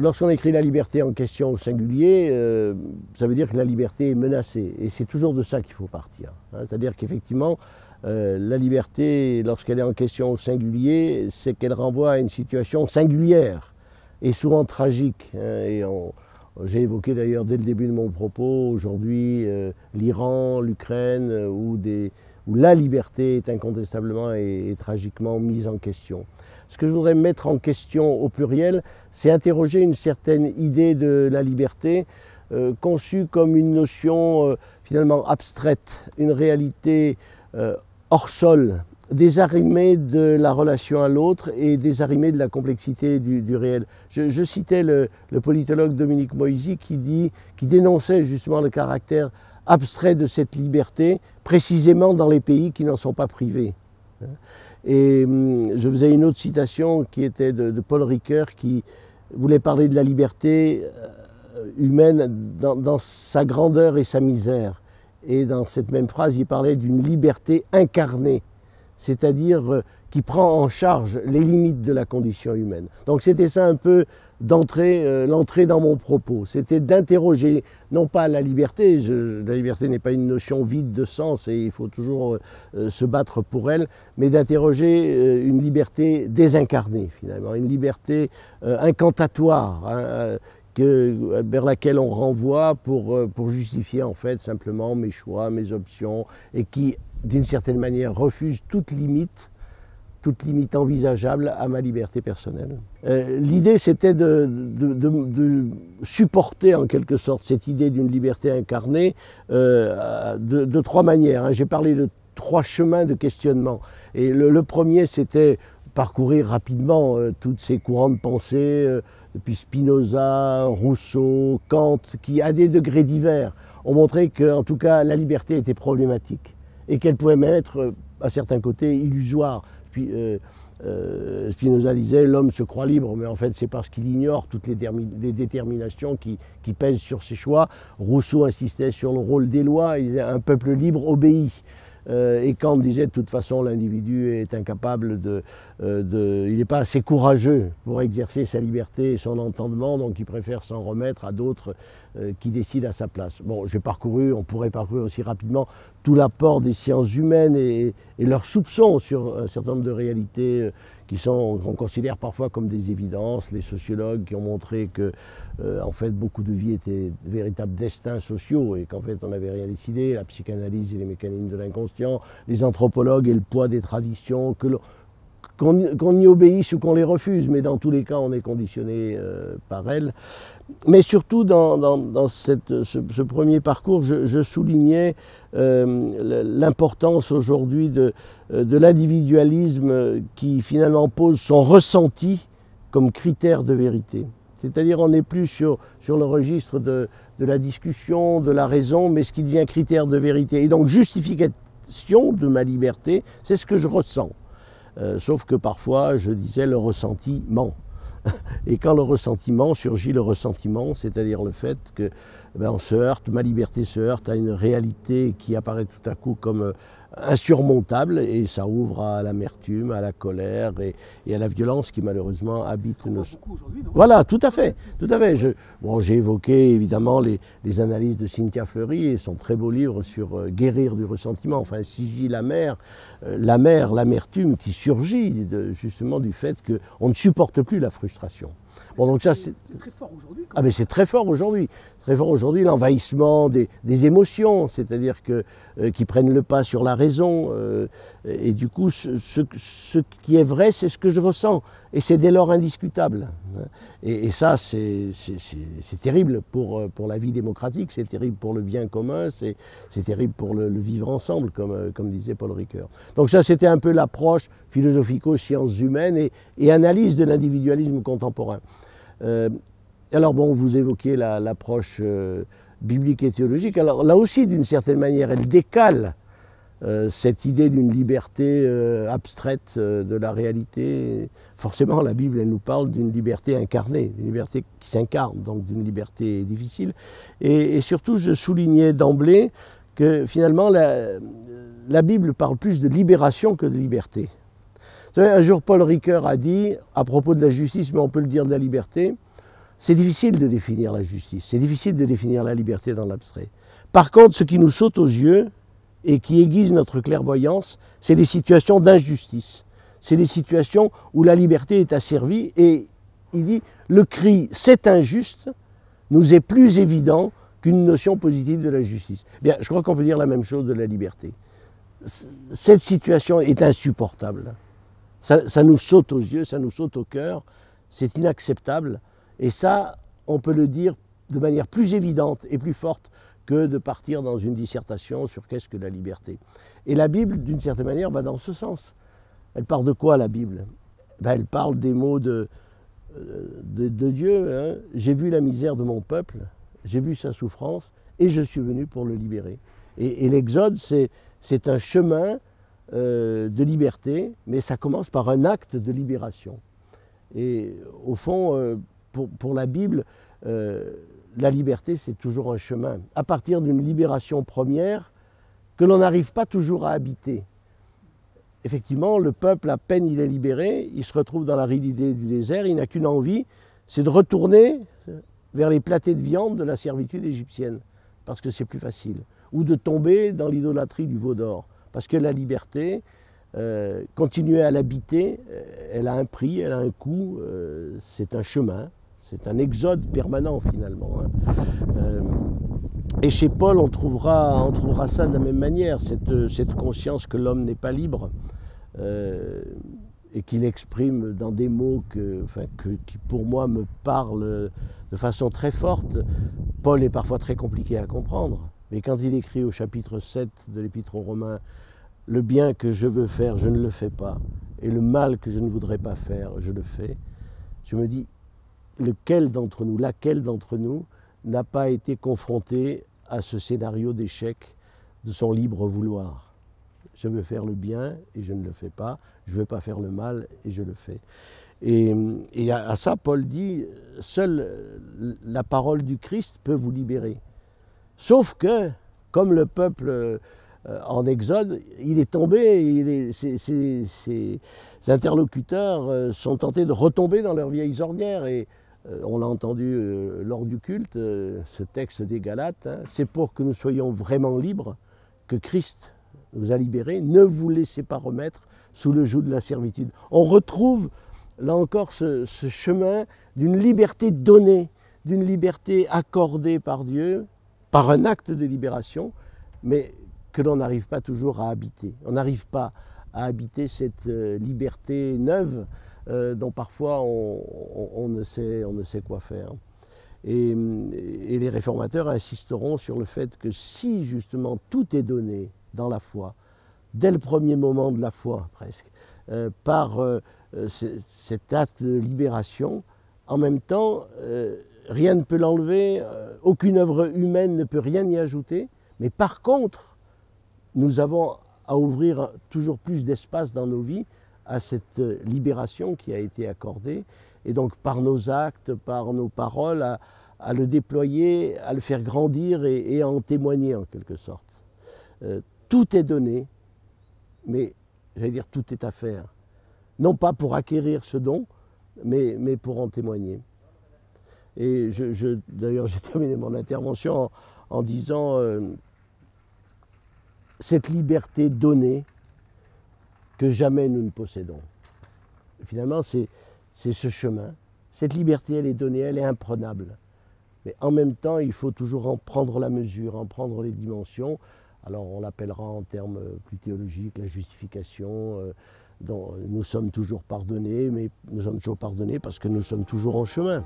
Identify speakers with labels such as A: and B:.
A: lorsqu'on écrit la liberté en question au singulier, ça veut dire que la liberté est menacée. Et c'est toujours de ça qu'il faut partir. Hein. C'est-à-dire qu'effectivement, la liberté, lorsqu'elle est en question au singulier, c'est qu'elle renvoie à une situation singulière et souvent tragique. Hein. Et j'ai évoqué d'ailleurs dès le début de mon propos, aujourd'hui, l'Iran, l'Ukraine, où la liberté est incontestablement et tragiquement mise en question. Ce que je voudrais mettre en question au pluriel, c'est interroger une certaine idée de la liberté, conçue comme une notion finalement abstraite, une réalité hors sol, désarrimée de la relation à l'autre et désarrimée de la complexité du réel. Je citais le politologue Dominique Moisy qui dénonçait justement le caractère abstrait de cette liberté, précisément dans les pays qui n'en sont pas privés. Et je faisais une autre citation qui était de Paul Ricoeur qui voulait parler de la liberté humaine dans sa grandeur et sa misère. Et dans cette même phrase, il parlait d'une liberté incarnée, c'est-à-dire qui prend en charge les limites de la condition humaine. Donc c'était ça un peu l'entrée dans mon propos. C'était d'interroger, non pas la liberté n'est pas une notion vide de sens et il faut toujours se battre pour elle, mais d'interroger une liberté désincarnée finalement, une liberté incantatoire, hein, vers laquelle on renvoie pour justifier en fait simplement mes choix, mes options, et qui d'une certaine manière refuse toute limite envisageable à ma liberté personnelle. L'idée c'était de supporter en quelque sorte cette idée d'une liberté incarnée de trois manières. Hein. J'ai parlé de trois chemins de questionnement. Et le premier c'était parcourir rapidement tous ces courants de pensée, depuis Spinoza, Rousseau, Kant, qui à des degrés divers ont montré qu'en tout cas la liberté était problématique et qu'elle pouvait même être à certains côtés illusoire. Puis Spinoza disait l'homme se croit libre, mais en fait c'est parce qu'il ignore toutes les déterminations qui pèsent sur ses choix. Rousseau insistait sur le rôle des lois, il disait un peuple libre obéit. Et Kant disait de toute façon l'individu est incapable il n'est pas assez courageux pour exercer sa liberté et son entendement, donc il préfère s'en remettre à d'autres qui décident à sa place. Bon, on pourrait parcourir aussi rapidement tout l'apport des sciences humaines et leurs soupçons sur un certain nombre de réalités qu'on considère parfois comme des évidences. Les sociologues qui ont montré que en fait beaucoup de vies étaient de véritables destins sociaux et qu'en fait on n'avait rien décidé, la psychanalyse et les mécanismes de l'inconscient, les anthropologues et le poids des traditions, qu'on y obéisse ou qu'on les refuse, mais dans tous les cas on est conditionné par elles. Mais surtout dans ce premier parcours, je soulignais l'importance aujourd'hui de l'individualisme qui finalement pose son ressenti comme critère de vérité. C'est-à-dire on n'est plus sur le registre de la discussion, de la raison, mais ce qui devient critère de vérité. Et donc justification de ma liberté, c'est ce que je ressens. Sauf que parfois, je disais, le ressenti ment. Et quand le ressentiment surgit, le ressentiment, c'est-à-dire le fait que ma liberté se heurte à une réalité qui apparaît tout à coup comme insurmontable, et ça ouvre à l'amertume, à la colère et à la violence qui malheureusement habitent nos... Voilà, tout à fait, tout à fait. J'ai évoqué évidemment les analyses de Cynthia Fleury et son très beau livre sur guérir du ressentiment, enfin Sigi l'amertume qui surgit justement du fait qu'on ne supporte plus la frustration. Bon, donc ça, c'est très fort aujourd'hui. Ah, mais c'est très fort aujourd'hui. Très fort aujourd'hui, l'envahissement des émotions, c'est-à-dire qui prennent le pas sur la raison. Et du coup, ce qui est vrai, c'est ce que je ressens. Et c'est dès lors indiscutable. Et ça, c'est terrible pour la vie démocratique, c'est terrible pour le bien commun, c'est terrible pour le vivre ensemble, comme disait Paul Ricoeur. Donc ça, c'était un peu l'approche philosophico-sciences humaines et analyse de l'individualisme contemporain. Alors bon, vous évoquiez l'approche biblique et théologique. Alors là aussi, d'une certaine manière, elle décale cette idée d'une liberté abstraite de la réalité. Forcément, la Bible, elle nous parle d'une liberté incarnée, d'une liberté qui s'incarne, donc d'une liberté difficile. Et surtout, je soulignais d'emblée que finalement, la Bible parle plus de libération que de liberté. Vous savez, un jour, Paul Ricoeur a dit, à propos de la justice, mais on peut le dire de la liberté, c'est difficile de définir la justice, c'est difficile de définir la liberté dans l'abstrait. Par contre, ce qui nous saute aux yeux et qui aiguise notre clairvoyance, c'est les situations d'injustice. C'est les situations où la liberté est asservie et il dit le cri « c'est injuste » nous est plus évident qu'une notion positive de la justice. Bien, je crois qu'on peut dire la même chose de la liberté. Cette situation est insupportable. Ça nous saute aux yeux, ça nous saute au cœur, c'est inacceptable. Et ça, on peut le dire de manière plus évidente et plus forte que de partir dans une dissertation sur qu'est-ce que la liberté. Et la Bible, d'une certaine manière, va dans ce sens. Elle parle de quoi, la Bible? Elle parle des mots de Dieu. Hein. J'ai vu la misère de mon peuple, j'ai vu sa souffrance, et je suis venu pour le libérer. Et l'Exode, c'est un chemin de liberté, mais ça commence par un acte de libération. Et au fond, pour la Bible, la liberté, c'est toujours un chemin, à partir d'une libération première que l'on n'arrive pas toujours à habiter. Effectivement, le peuple, à peine il est libéré, il se retrouve dans l'aridité du désert, il n'a qu'une envie, c'est de retourner vers les platées de viande de la servitude égyptienne, parce que c'est plus facile, ou de tomber dans l'idolâtrie du veau d'or, parce que la liberté, continuer à l'habiter, elle a un prix, elle a un coût, c'est un chemin. C'est un exode permanent finalement. Et chez Paul, on trouvera ça de la même manière, cette conscience que l'homme n'est pas libre et qu'il exprime dans des mots qui pour moi me parlent de façon très forte. Paul est parfois très compliqué à comprendre, mais quand il écrit au chapitre 7 de l'Épître aux Romains, « Le bien que je veux faire, je ne le fais pas, et le mal que je ne voudrais pas faire, je le fais », je me dis, laquelle d'entre nous n'a pas été confronté à ce scénario d'échec de son libre vouloir? Je veux faire le bien et je ne le fais pas, je ne veux pas faire le mal et je le fais. Et à ça, Paul dit, seule la parole du Christ peut vous libérer. Sauf que, comme le peuple en Exode, il est tombé, ses interlocuteurs sont tentés de retomber dans leurs vieilles ornières. Et on l'a entendu lors du culte, ce texte des Galates, hein, c'est pour que nous soyons vraiment libres que Christ nous a libérés. Ne vous laissez pas remettre sous le joug de la servitude. On retrouve là encore ce chemin d'une liberté donnée, d'une liberté accordée par Dieu, par un acte de libération, mais que l'on n'arrive pas toujours à habiter. On n'arrive pas à habiter cette liberté neuve dont parfois on ne sait quoi faire. Et les réformateurs insisteront sur le fait que si justement tout est donné dans la foi, dès le premier moment de la foi presque, par cet acte de libération, en même temps, rien ne peut l'enlever, aucune œuvre humaine ne peut rien y ajouter, mais par contre, nous avons à ouvrir toujours plus d'espace dans nos vies à cette libération qui a été accordée, et donc par nos actes, par nos paroles, à le déployer, à le faire grandir et à en témoigner en quelque sorte. Tout est donné, mais j'allais dire tout est à faire. Non pas pour acquérir ce don, mais pour en témoigner. Et d'ailleurs, j'ai terminé mon intervention en disant cette liberté donnée que jamais nous ne possédons. Et finalement, c'est ce chemin. Cette liberté, elle est donnée, elle est imprenable. Mais en même temps, il faut toujours en prendre la mesure, en prendre les dimensions. Alors on l'appellera en termes plus théologiques la justification, dont nous sommes toujours pardonnés, mais nous sommes toujours pardonnés parce que nous sommes toujours en chemin.